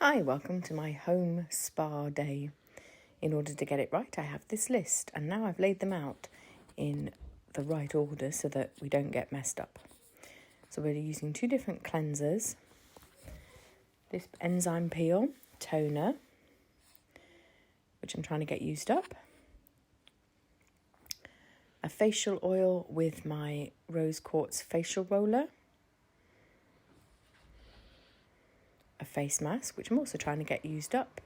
Hi, welcome to my home spa day. In order to get it right, I have this list, and now I've laid them out in the right order so that we don't get messed up. So we're using two different cleansers. This enzyme peel toner, which I'm trying to get used up. A facial oil with my rose quartz facial roller. A face mask, which I'm also trying to get used up.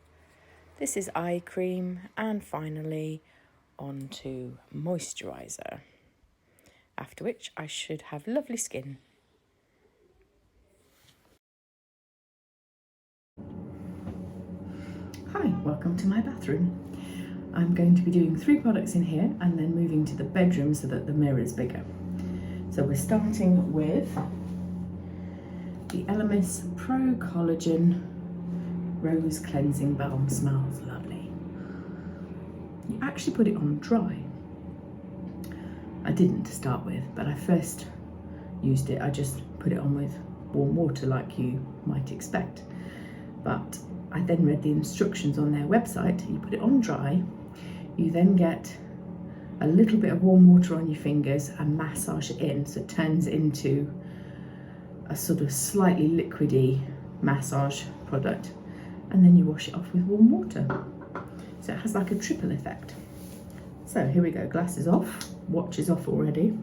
This is eye cream, and finally on to moisturiser, after which I should have lovely skin. Hi, welcome to my bathroom. I'm going to be doing 3 products in here and then moving to the bedroom so that the mirror is bigger. So we're starting with the Elemis Pro Collagen Rose Cleansing Balm. Smells lovely. You actually put it on dry. I didn't to start with, but I first used it. I just put it on with warm water like you might expect. But I then read the instructions on their website. You put it on dry, you then get a little bit of warm water on your fingers and massage it in so it turns into a sort of slightly liquidy massage product, and then you wash it off with warm water. So it has like a triple effect. So here we go, glasses off, watch is off already.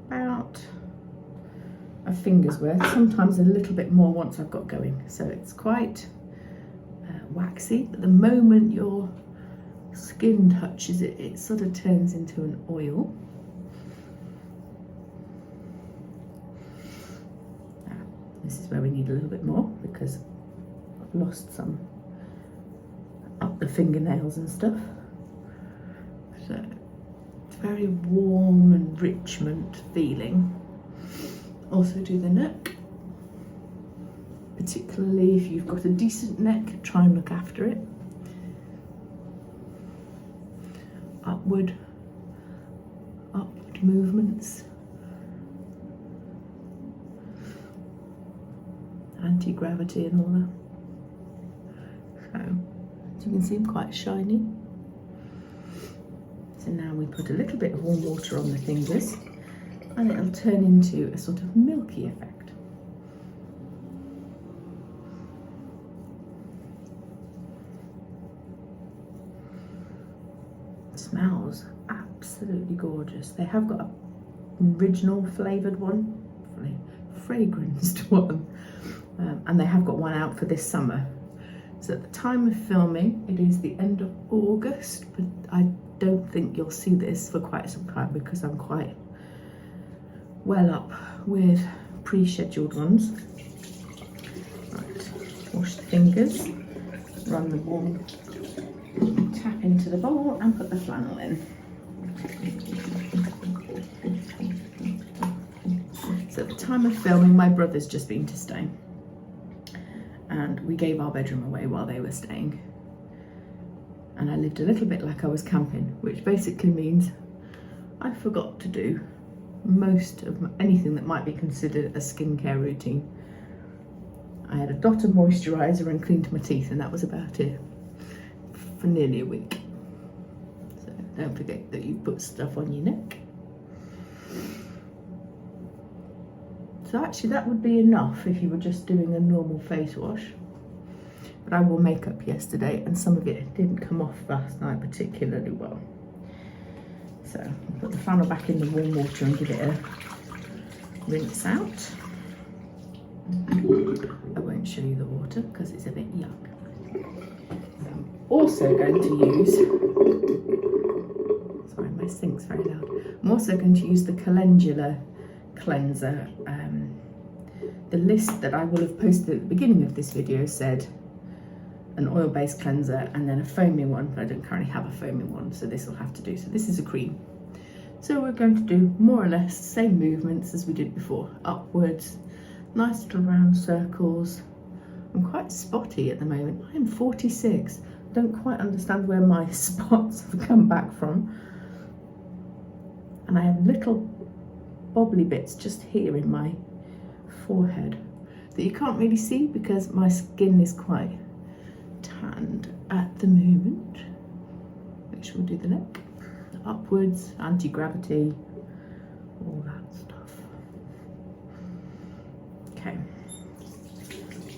About a finger's worth, sometimes a little bit more once I've got going. So it's quite waxy, but the moment your skin touches it, it sort of turns into an oil. This is where we need a little bit more because I've lost some up the fingernails and stuff. So it's very warm enrichment feeling. Also do the neck, particularly if you've got a decent neck, try and look after it. Upward movements. Anti-gravity and all that. So, as you can see, I'm quite shiny. So now we put a little bit of warm water on the fingers and it'll turn into a sort of milky effect. It smells absolutely gorgeous. They have got an original flavoured one, fragranced one. And they have got one out for this summer. So at the time of filming, it is the end of August, but I don't think you'll see this for quite some time because I'm quite well up with pre-scheduled ones. Right, wash the fingers, run the warm tap into the bowl and put the flannel in. So at the time of filming, my brother's just been to stay. And we gave our bedroom away while they were staying. And I lived a little bit like I was camping, which basically means I forgot to do most of anything that might be considered a skincare routine. I had a dot of moisturiser and cleaned my teeth, and that was about it for nearly a week. So don't forget that you put stuff on your neck. So actually that would be enough if you were just doing a normal face wash. But I wore makeup yesterday and some of it didn't come off last night particularly well. So I'll put the flannel back in the warm water and give it a rinse out. I won't show you the water because it's a bit yuck. So I'm also going to use, sorry my sink's very loud. I'm also going to use the Calendula cleanser. The list that I will have posted at the beginning of this video said an oil-based cleanser and then a foaming one, but I don't currently have a foaming one, so this will have to do. So this is a cream. So we're going to do more or less the same movements as we did before. Upwards, nice little round circles. I'm quite spotty at the moment. I am 46. I don't quite understand where my spots have come back from. And I have little bobbly bits just here in my forehead that you can't really see because my skin is quite tanned at the moment. Make sure we do the neck. Upwards, anti-gravity, all that stuff. Okay.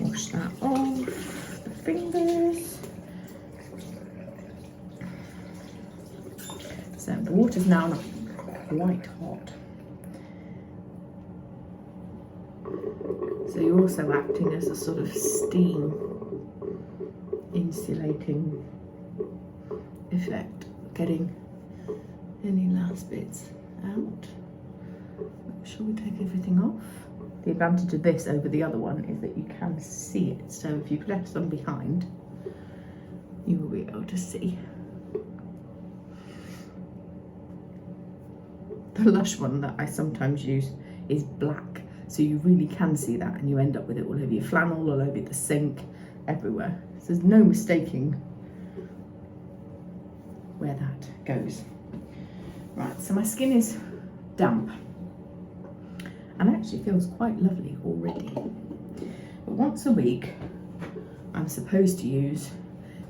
Wash that off. The fingers. So the water's now not quite hot. So you're also acting as a sort of steam insulating effect, getting any last bits out. Make sure we take everything off. The advantage of this over the other one is that you can see it. So if you've left some behind, you will be able to see. The Lush one that I sometimes use is black, so you really can see that, and you end up with it all over your flannel, all over the sink, everywhere. So there's no mistaking where that goes. Right, so my skin is damp and actually feels quite lovely already. But once a week, I'm supposed to use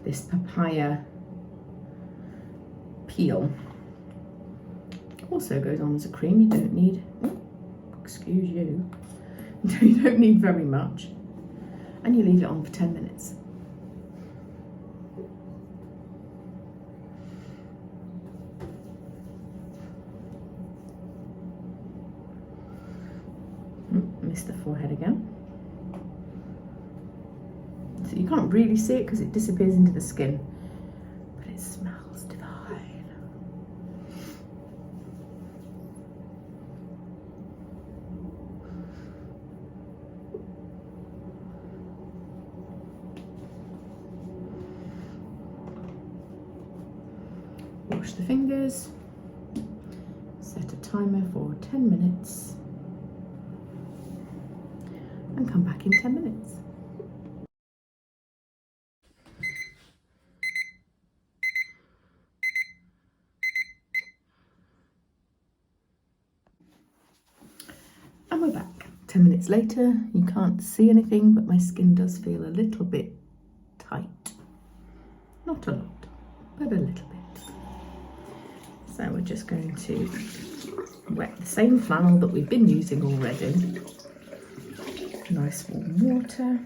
this papaya peel. Also goes on as a cream. You don't need, excuse you, you don't need very much. And you leave it on for 10 minutes. Missed the forehead again. So you can't really see it because it disappears into the skin, but it smells divine. Wash the fingers, set a timer for 10 minutes. And come back in 10 minutes. And we're back. 10 minutes later, you can't see anything, but my skin does feel a little bit tight. Not a lot, but a little bit. So we're just going to wet the same flannel that we've been using already. Nice warm water.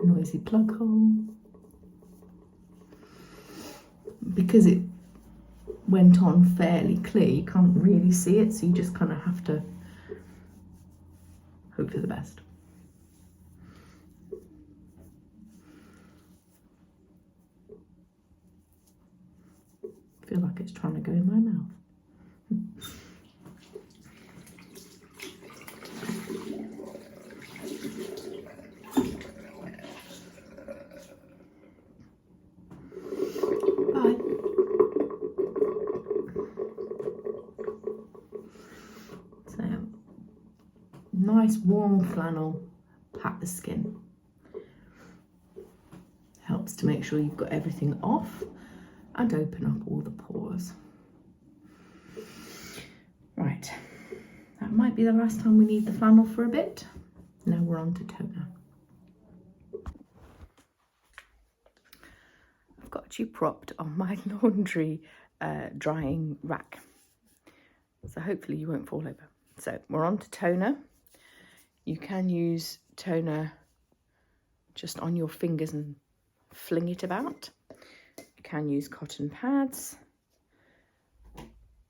Noisy plug hole. Because it went on fairly clear, you can't really see it, so you just kind of have to hope for the best. I feel like it's trying to go in my mouth. Bye. So, nice warm flannel, pat the skin. Helps to make sure you've got everything off and open up all the pores. Right, that might be the last time we need the flannel for a bit. Now we're on to toner. I've got you propped on my laundry drying rack, so hopefully you won't fall over. So we're on to toner. You can use toner just on your fingers and fling it about. You can use cotton pads.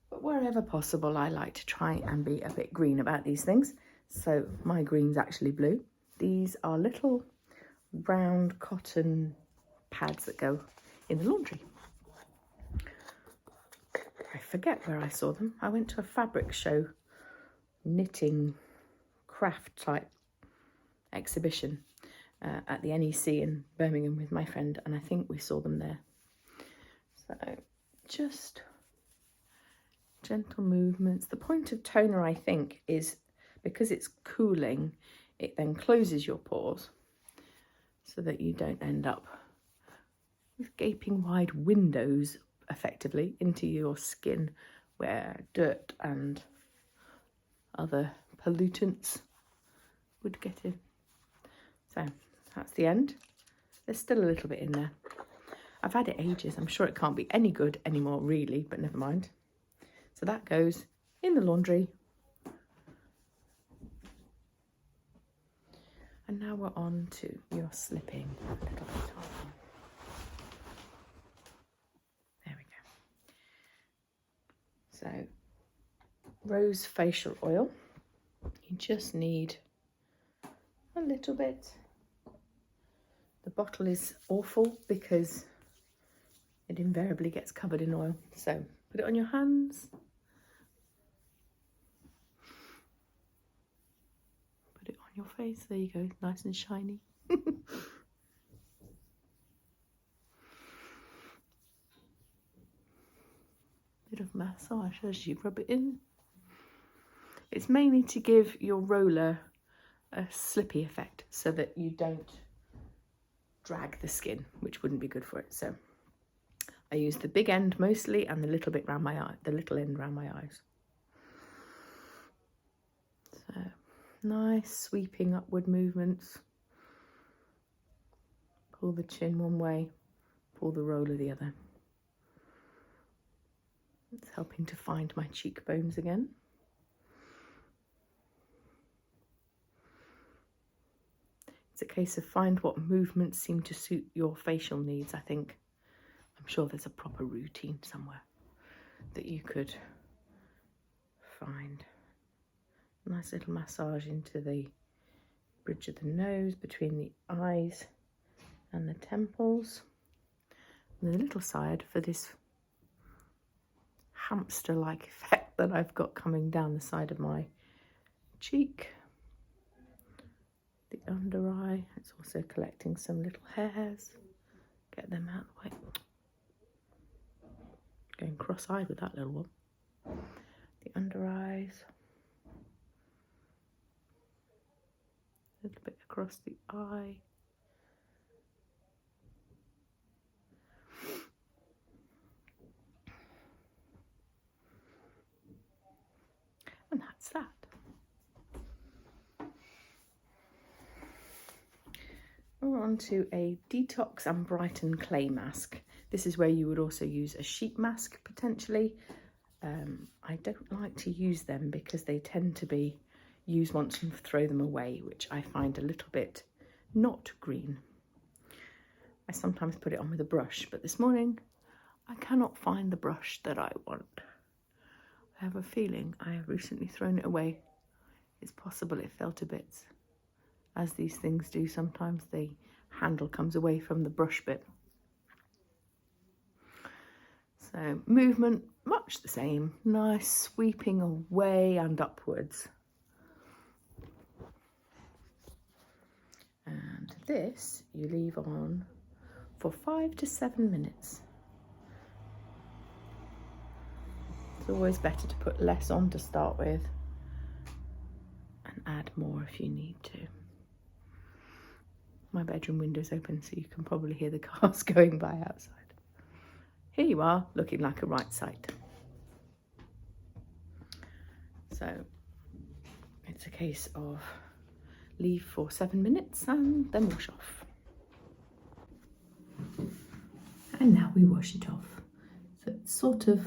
But wherever possible, I like to try and be a bit green about these things. So my green's actually blue. These are little round cotton pads that go in the laundry. I forget where I saw them. I went to a fabric show, knitting, craft type exhibition at the NEC in Birmingham with my friend, and I think we saw them there. So just gentle movements. The point of toner, I think, is because it's cooling, it then closes your pores so that you don't end up with gaping wide windows effectively into your skin where dirt and other pollutants would get in. So that's the end. There's still a little bit in there. I've had it ages. I'm sure it can't be any good anymore, really, but never mind. So that goes in the laundry. And now we're on to your slipping a little bit on. There we go. So, rose facial oil. You just need a little bit. The bottle is awful because it invariably gets covered in oil. So put it on your hands. Put it on your face. There you go, nice and shiny. Bit of massage as you rub it in. It's mainly to give your roller a slippy effect so that you don't drag the skin, which wouldn't be good for it. So I use the big end mostly and the little bit around my eye, the little end around my eyes. So nice sweeping upward movements. Pull the chin one way, pull the roller the other. It's helping to find my cheekbones again. It's a case of find what movements seem to suit your facial needs, I think. I'm sure there's a proper routine somewhere that you could find. Nice little massage into the bridge of the nose, between the eyes and the temples. And the little side for this hamster-like effect that I've got coming down the side of my cheek. The under eye, it's also collecting some little hairs. Get them out of the way. Going cross-eyed with that little one. The under eyes. A little bit across the eye. And that's that. We're on to a detox and brighten clay mask. This is where you would also use a sheet mask potentially. I don't like to use them because they tend to be used once and throw them away, which I find a little bit not green. I sometimes put it on with a brush, but this morning I cannot find the brush that I want. I have a feeling I have recently thrown it away. It's possible it fell to bits. As these things do, sometimes the handle comes away from the brush bit. So movement, much the same. Nice sweeping away and upwards. And this you leave on for 5 to 7 minutes. It's always better to put less on to start with and add more if you need to. My bedroom window's open, so you can probably hear the cars going by outside. Here you are, looking like a right sight. So it's a case of leave for 7 minutes and then wash off. And now we wash it off. So it's sort of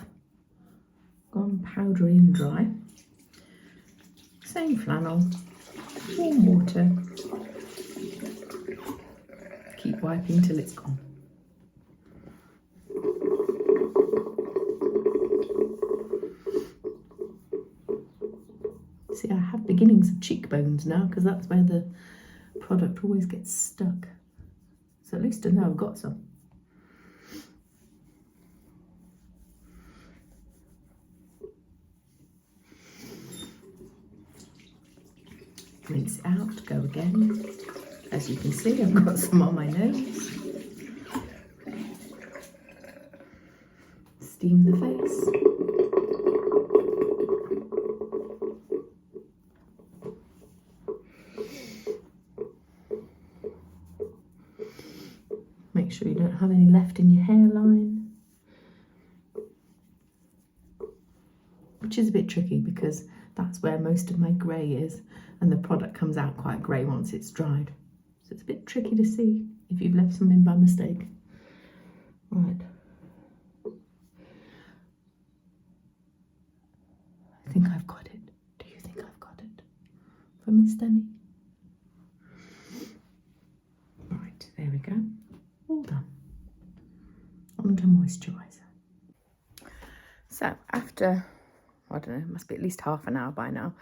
gone powdery and dry. Same flannel, warm water. Keep wiping till it's gone. See, I have beginnings of cheekbones now because that's where the product always gets stuck. So at least I know I've got some. Rinse it out, go again. As you can see, I've got some on my nose. Steam the face. Make sure you don't have any left in your hairline. which is a bit tricky because that's where most of my grey is, and the product comes out quite grey once it's dried. So it's a bit tricky to see if you've left some in by mistake. Right. I think I've got it. Do you think I've got it? For Miss Demi? Right, there we go. All done. On to moisturiser. So after, I don't know, it must be at least half an hour by now,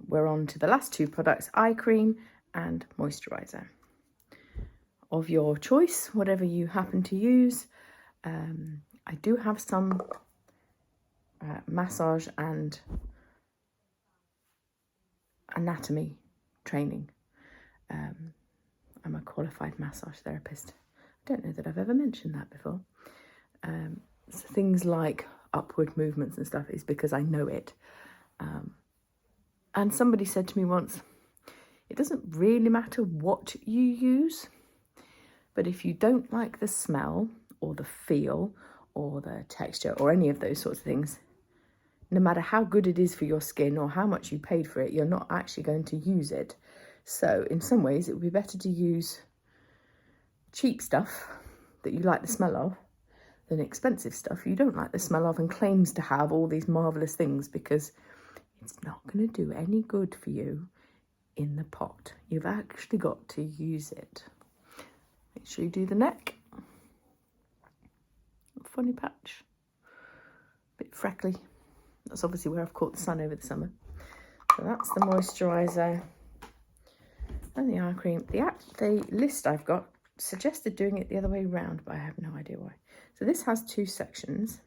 we're on to the last two products, eye cream and moisturiser. Of your choice, whatever you happen to use. I do have some massage and anatomy training. I'm a qualified massage therapist. I don't know that I've ever mentioned that before. So things like upward movements and stuff is because I know it. And somebody said to me once, it doesn't really matter what you use, but if you don't like the smell or the feel or the texture or any of those sorts of things, no matter how good it is for your skin or how much you paid for it, you're not actually going to use it. So in some ways, it would be better to use cheap stuff that you like the smell of than expensive stuff you don't like the smell of and claims to have all these marvellous things, because it's not going to do any good for you in the pot. You've actually got to use it. Make sure you do the neck. Funny patch. Bit freckly. That's obviously where I've caught the sun over the summer. So that's the moisturiser and the eye cream. The list I've got suggested doing it the other way around, but I have no idea why. So this has two sections.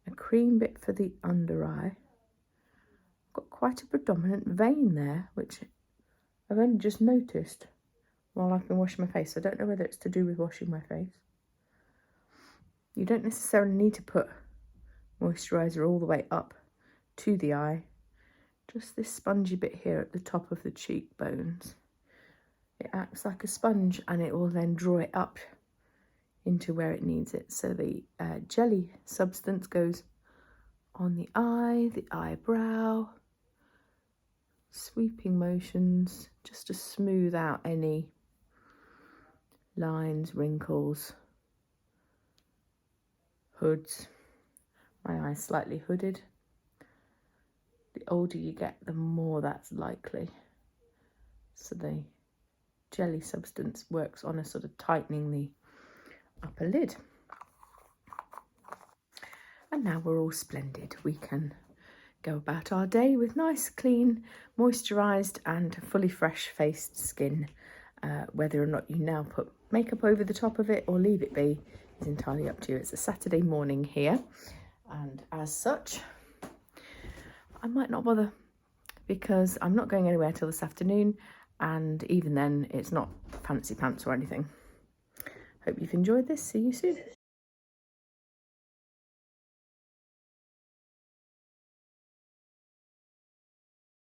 A cream bit for the under eye. Got quite a predominant vein there, which I've only just noticed while I've been washing my face. I don't know whether it's to do with washing my face. You don't necessarily need to put moisturiser all the way up to the eye. Just this spongy bit here at the top of the cheekbones. It acts like a sponge and it will then draw it up into where it needs it. So the jelly substance goes on the eye, the eyebrow, sweeping motions just to smooth out any lines, wrinkles, hoods. My eye's slightly hooded. The older you get, the more that's likely. So the jelly substance works on a sort of tightening the upper lid. And now we're all splendid. We can go about our day with nice, clean, moisturised and fully fresh-faced skin. Whether or not you now put makeup over the top of it or leave it be is entirely up to you. It's a Saturday morning here, and as such, I might not bother because I'm not going anywhere till this afternoon, and even then, it's not fancy pants or anything. Hope you've enjoyed this. See you soon.